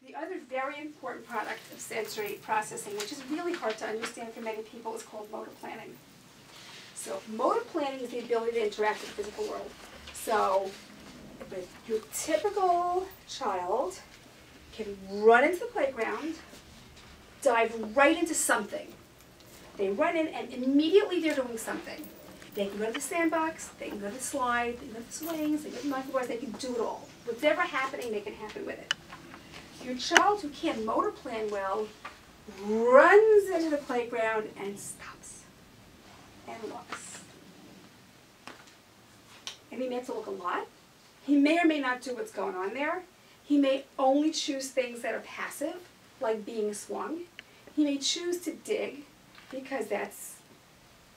The other very important product of sensory processing, which is really hard to understand for many people, is called motor planning. So motor planning is the ability to interact with the physical world. So your typical child can run into the playground, dive right into something. They run in and immediately they're doing something. They can go to the sandbox, they can go to the slide, they can go to the swings, they can go to the monkey bars, they can do it all. Whatever happening, they can happen with it. Your child who can't motor plan well runs into the playground and stops and looks. And he may have to look a lot. He may or may not do what's going on there. He may only choose things that are passive, like being swung. He may choose to dig, because that's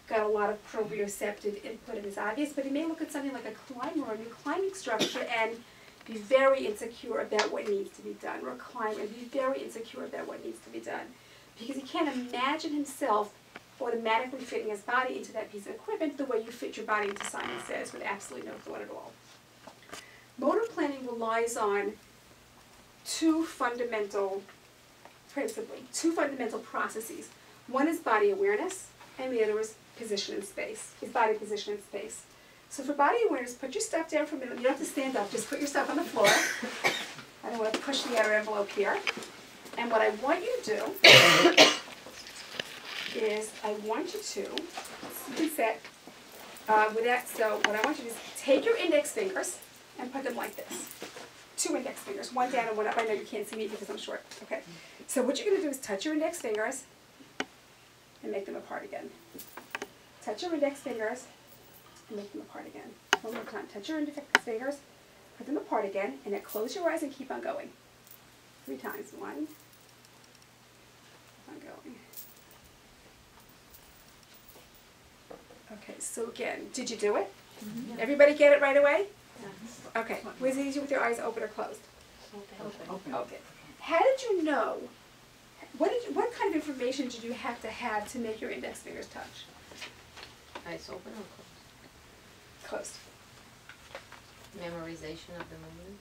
got a lot of proprioceptive input and is obvious, but he may look at something like a climber or a new climbing structure and be very insecure about what needs to be done, or a climber and be very insecure about what needs to be done, because he can't imagine himself automatically fitting his body into that piece of equipment the way you fit your body into Simon Says, with absolutely no thought at all. Motor planning relies on two fundamental processes. One is body awareness, and the other is position in space, is body position in space. So for body awareness, put your stuff down for a minute. You don't have to stand up, just put your stuff on the floor. I don't want to push the outer envelope here. And what I want you to do is I want you to set with that. So what I want you to do is take your index fingers and put them like this. 2 index fingers, one down and one up. I know you can't see me because I'm short. Okay. So what you're going to do is touch your index fingers and make them apart again. Touch your index fingers and make them apart again. One more time. Touch your index fingers, put them apart again, and then close your eyes and keep on going. 3 times. 1. Keep on going. Okay, so again, did you do it? Mm-hmm. Everybody get it right away? Yes. Okay. Was it easier with your eyes open or closed? Open. Okay. How did you know? What kind of information did you have to make your index fingers touch? Eyes open or closed? Closed. Memorization of the movement?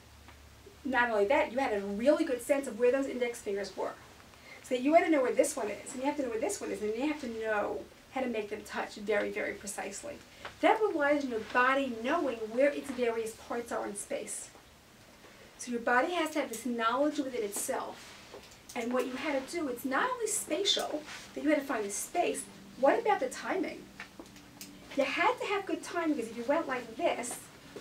Not only that, you had a really good sense of where those index fingers were. So you had to know where this one is, and you have to know where this one is, and you have to know how to make them touch very, very precisely. That relies on your body knowing where its various parts are in space. So your body has to have this knowledge within itself. And what you had to do, it's not only spatial, that you had to find the space. What about the timing? You had to have good timing, because if you went like this,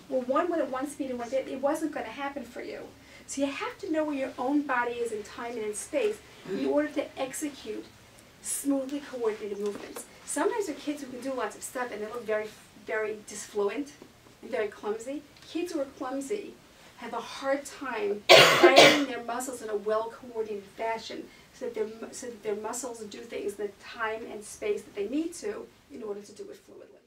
well, one went at one speed and one did, it wasn't going to happen for you. So you have to know where your own body is in time and in space in order to execute smoothly coordinated movements. Sometimes there are kids who can do lots of stuff and they look very, very disfluent and very clumsy. Kids who are clumsy have a hard time firing their muscles in a well-coordinated fashion so that their muscles do things in the time and space that they need to in order to do it fluidly.